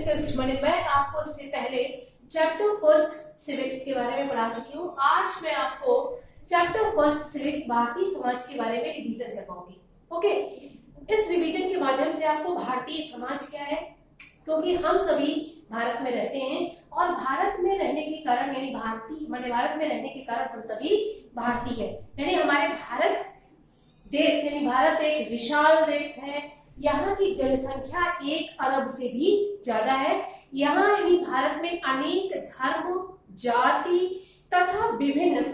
Discussed मैं आपको इससे पहले चैप्टर फर्स्ट सिविक्स के बारे में पढ़ा चुकी हूँ। आज मैं आपको chapter first civics Bharatiya Samaj के बारे में रिवीजन करवाऊंगी। ओके, इस रिवीजन के माध्यम से आपको भारतीय समाज क्या है, क्योंकि हम सभी भारत में रहते हैं और भारत में रहने के कारण यानी भारत में रहने के कारण हम सभी भारतीय हैं। यानी हमारे भारत देश यानी भारत एक विशाल देश है। यहाँ की जनसंख्या 1 अरब से भी ज्यादा है। यहाँ यानी भारत में अनेक धर्म, जाति तथा विभिन्न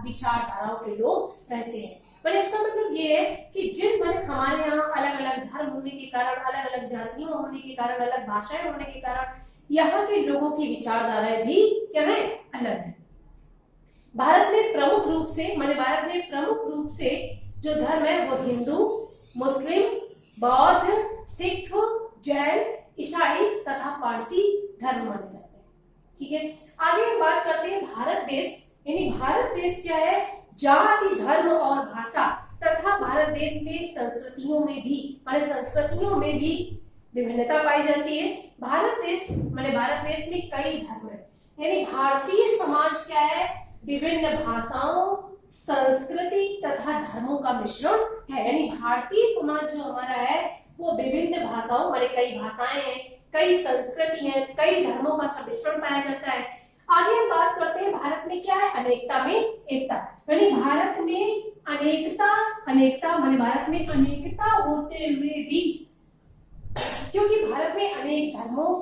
विचारधाराओं के लोग रहते हैं। पर इसका मतलब ये है कि हमारे यहाँ अलग अलग धर्म होने के कारण, अलग अलग जातियों होने के कारण, अलग भाषाएं होने के कारण यहाँ के लोगों की विचारधाराएं भी क्या है, अलग है। भारत में प्रमुख रूप से जो धर्म है वो हिंदू, मुस्लिम, बौद्ध, सिख, जैन, ईसाई तथा पारसी धर्म माने जाते हैं। ठीक है, आगे हम बात करते हैं भारत देश। यानी भारत देश क्या है, जाति, धर्म और भाषा तथा भारत देश में संस्कृतियों में भी विभिन्नता पाई जाती है। भारत देश में कई धर्म है। यानी भारतीय समाज क्या है, विभिन्न भाषाओं, संस्कृति तथा धर्मों का मिश्रण है। यानी भारतीय समाज जो हमारा है वो विभिन्न भाषाओं कई भाषाएं हैं, कई संस्कृति हैं, कई धर्मों का सम्मिश्रण पाया जाता है। आगे हम बात करते हैं भारत में क्या है, अनेकता में एकता। यानी भारत में अनेकता होते हुए भी, क्योंकि भारत में अनेक धर्मों,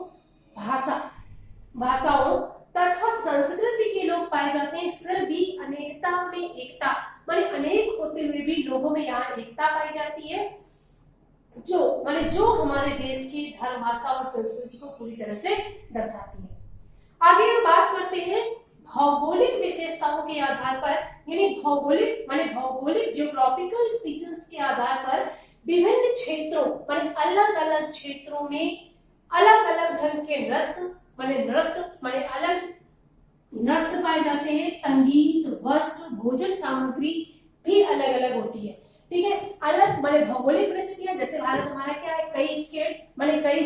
भाषाओं तथा संस्कृति के लोग पाए जाते हैं, फिर भी अनेकता में एकता अनेक होते हुए भी लोगों में यहाँ एकता पाई जाती है, जो हमारे देश की धर्म, भाषा और संस्कृति को पूरी तरह से दर्शाती है। आगे हम बात करते हैं भौगोलिक विशेषताओं के आधार पर। यानी भौगोलिक जियोग्राफिकल फीचर्स के आधार पर विभिन्न क्षेत्रों अलग अलग क्षेत्रों में अलग अलग ढंग के नृत्य पाए जाते हैं। संगीत, वस्त्र, भोजन सामग्री भी अलग अलग होती है। ठीक है, अलग भौगोलिक परिस्थितियां, जैसे भारत हमारा क्या है, कई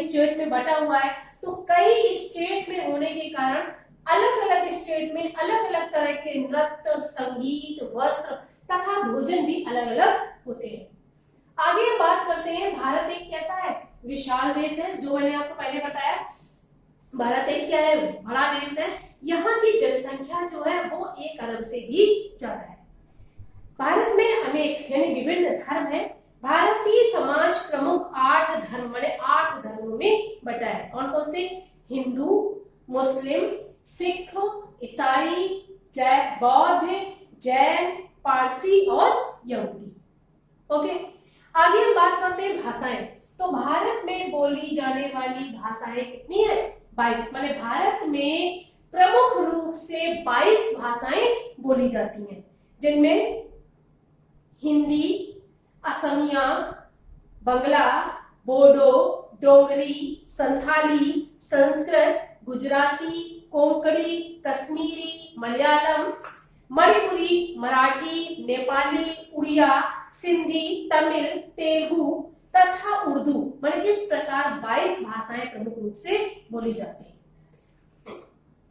स्टेट में बटा हुआ है, तो कई स्टेट में होने के कारण अलग अलग स्टेट में अलग अलग तरह के नृत्य, संगीत, वस्त्र तथा भोजन भी अलग अलग होते हैं। आगे हम बात करते हैं भारत एक कैसा है, विशाल देश है। जो मैंने आपको पहले बताया, भारत एक क्या है, बड़ा देश है। यहाँ की जनसंख्या जो है वो 1 अरब से भी ज्यादा है। भारत में अनेक यानी विभिन्न धर्म है। भारतीय समाज प्रमुख 8 धर्मों में बटा है। कौन कौन से, हिंदू, मुस्लिम, सिख, ईसाई, बौद्ध, जैन, पारसी और यहूदी। ओके, आगे हम बात करते हैं भाषाएं। तो भारत में बोली जाने वाली भाषाएं कितनी है, 22। भारत में प्रमुख रूप से 22 भाषाएं बोली जाती हैं, जिनमें हिंदी, असमिया, बंगला, बोडो, डोगरी, संथाली, संस्कृत, गुजराती, कोंकणी, कश्मीरी, मलयालम, मणिपुरी, मराठी, नेपाली, उड़िया, सिंधी, तमिल, तेलुगु तथा उर्दू। इस प्रकार 22 भाषाएं प्रमुख रूप से बोली जाती हैं।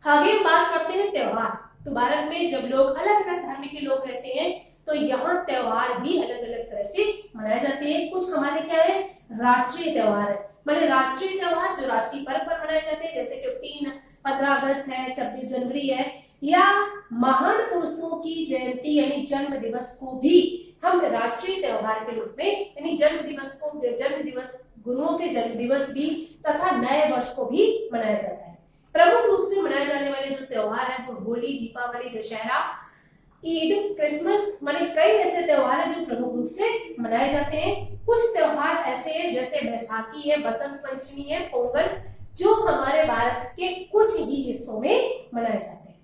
आगे हम बात करते हैं त्योहार। तो भारत में जब लोग अलग अलग धर्म के लोग रहते हैं तो यहाँ त्योहार भी अलग अलग तरह से मनाए जाते हैं। कुछ हमारे क्या है, राष्ट्रीय त्योहार है। राष्ट्रीय त्योहार जो राष्ट्रीय पर्व पर मनाए जाते हैं, जैसे 15 अगस्त है, 26 जनवरी है, या महान पुरुषों की जयंती यानी जन्म दिवस को भी हम राष्ट्रीय त्योहार के रूप में, यानी जन्म दिवस, गुरुओं के जन्म दिवस भी तथा नए वर्ष को भी मनाया जाता है। प्रमुख रूप से मनाए जाने वाले जो त्योहार है वो होली, दीपावली, दशहरा, ईद, क्रिसमस, कई ऐसे त्योहार हैं जो प्रमुख रूप से मनाए जाते हैं। कुछ त्योहार ऐसे हैं जैसे बैसाखी है, बसंत पंचमी है, पोंगल, जो हमारे भारत के कुछ ही हिस्सों में मनाए जाते हैं।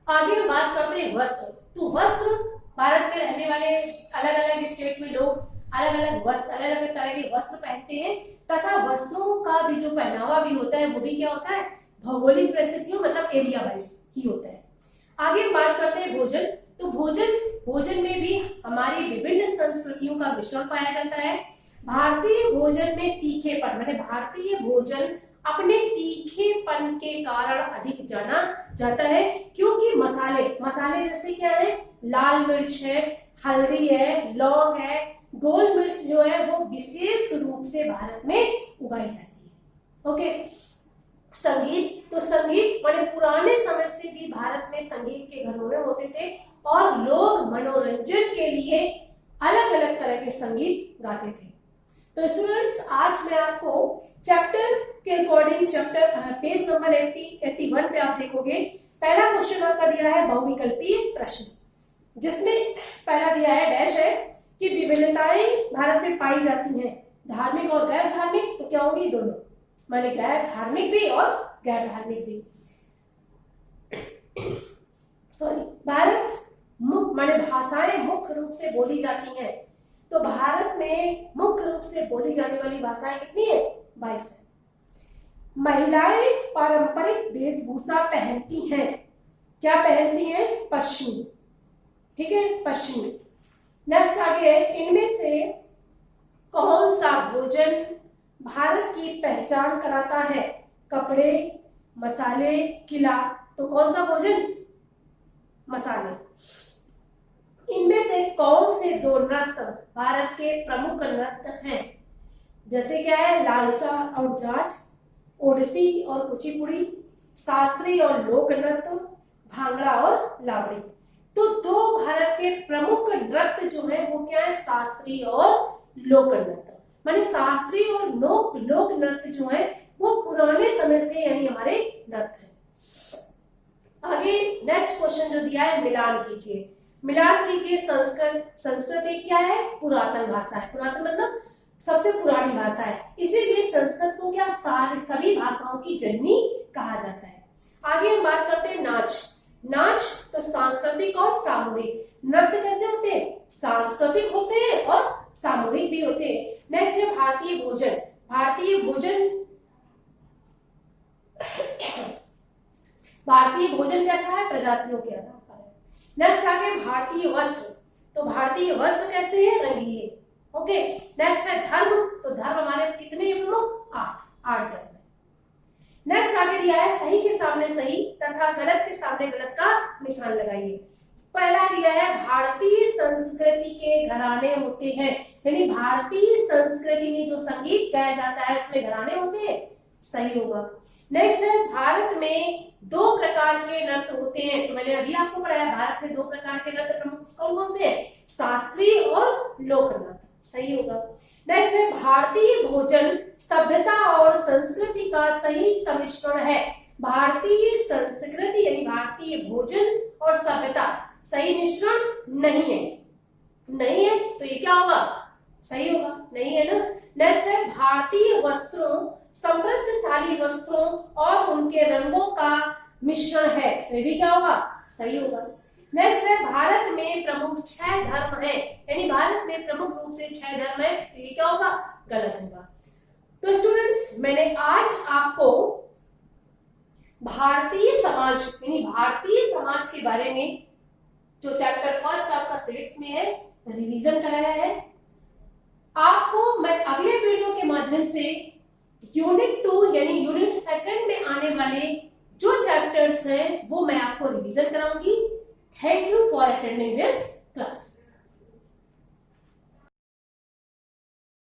आगे हम बात करते हैं वस्त्र। तो वस्त्र, भारत में रहने वाले अलग अलग स्टेट में लोग अलग अलग तरह के वस्त्र पहनते हैं तथा वस्त्रों का भी जो पहनावा भी होता है वो भी क्या होता है, भौगोलिक परिस्थितियों एरिया वाइज ही होता है। आगे हम बात करते हैं भोजन। तो भोजन में भी हमारी विभिन्न संस्कृतियों का मिश्रण पाया जाता है। भारतीय भोजन में तीखेपन, माने भारतीय भोजन अपने तीखेपन के कारण अधिक जाना जाता है, क्योंकि मसाले जैसे क्या है, लाल मिर्च है, हल्दी है, लौंग है, गोल मिर्च जो है वो विशेष रूप से भारत में उगाई जाती है। ओके, संगीत, तो संगीत माने पुराने समय से भी भारत में संगीत के घरों होते थे और लोग मनोरंजन के लिए अलग अलग तरह के संगीत गाते थे। तो स्टूडेंट्स, आज मैं आपको चैप्टर के अकॉर्डिंग चैप्टर पेज नंबर 81 पे आप देखोगे, पहला क्वेश्चन आपका दिया है बहुविकल्पीय प्रश्न, जिसमें पहला दिया है डैश है कि विभिन्नताएं भारत में पाई जाती हैं, धार्मिक और गैर धार्मिक, तो क्या होगी दोनों, माने गैर धार्मिक भी और गैर धार्मिक भी। सॉरी, भारत माने भाषाएं मुख्य रूप से बोली जाती हैं, तो भारत में मुख्य रूप से बोली जाने वाली भाषाएं कितनी है, 22 है। महिलाएं पारंपरिक वेशभूषा पहनती हैं, क्या पहनती हैं, पश्चिमी, ठीक है, पश्चिमी। नेक्स्ट आगे है, इनमें से कौन सा भोजन भारत की पहचान कराता है, कपड़े, मसाले, किला, तो कौन सा भोजन, मसाले। इनमें से कौन से दो नृत्य भारत के प्रमुख नृत्य हैं, जैसे क्या है, लालसा और जाज, ओडिसी और कुचिपुड़ी, शास्त्रीय और लोक नृत्य, भांगड़ा और लावड़ी। तो दो भारत के प्रमुख नृत्य जो है वो क्या है, शास्त्रीय और लोक नृत्य। माने शास्त्रीय और लोक नृत्य जो है वो पुराने समय से यानी हमारे नृत्य है। आगे नेक्स्ट क्वेश्चन जो दिया है, मिलान कीजिए, मिलान कीजिए संस्कृत एक क्या है, पुरातन भाषा है, पुरातन मतलब सबसे पुरानी भाषा है, इसीलिए संस्कृत को क्या सभी भाषाओं की जननी कहा जाता है। आगे हम बात करते हैं नाच, तो सांस्कृतिक और सामूहिक, नृत्य कैसे होते हैं, सांस्कृतिक होते हैं और सामूहिक भी होते हैं। नेक्स्ट है भारतीय भोजन, भारतीय भोजन कैसा है, प्रजातियों के आधार पर है। नेक्स्ट आगे भारतीय वस्त्र, तो भारतीय वस्त्र कैसे हैं, रंगीले। ओके, नेक्स्ट है धर्म, तो धर्म हमारे कितने प्रमुख, 8 धर्म है। नेक्स्ट आगे दिया है सही के सामने सही तथा गलत के सामने गलत का निशान लगाइए। पहला दिया है भारतीय संस्कृति के घराने होते हैं, यानी भारतीय संस्कृति में जो संगीत गाया जाता है उसमें घराने होते हैं, सही होगा। नेक्स्ट है भारत में 2 प्रकार के नृत्य होते हैं, तो मैंने अभी आपको पढ़ाया भारत में 2 प्रकार के नृत्य प्रमुख कौन कौन से हैं, शास्त्रीय और लोक नृत्य, सही होगा। नेक्स्ट है भारतीय भोजन सभ्यता और संस्कृति का सही सम्मिश्रण है, भारतीय संस्कृति यानी भारतीय भोजन और सभ्यता सही मिश्रण नहीं है, तो ये क्या होगा, सही होगा, नहीं है ना। नेक्स्ट है भारतीय वस्त्रों समृद्धशाली वस्त्रों और उनके रंगों का मिश्रण है, तो ये भी क्या होगा, सही होगा। नेक्स्ट है भारत में प्रमुख 6 धर्म है, यानी भारत में प्रमुख रूप से 6 धर्म है, तो ये क्या होगा, गलत होगा। तो स्टूडेंट्स, मैंने आज आपको भारतीय समाज यानी भारतीय समाज के बारे में जो चैप्टर फर्स्ट आपका सिविक्स में है रिवीजन कराया है। आपको मैं अगले वीडियो के माध्यम से यूनिट 2 यानी यूनिट 2 में आने वाले जो चैप्टर्स हैं वो मैं आपको रिवीजन कराऊंगी। Thank you for attending this class.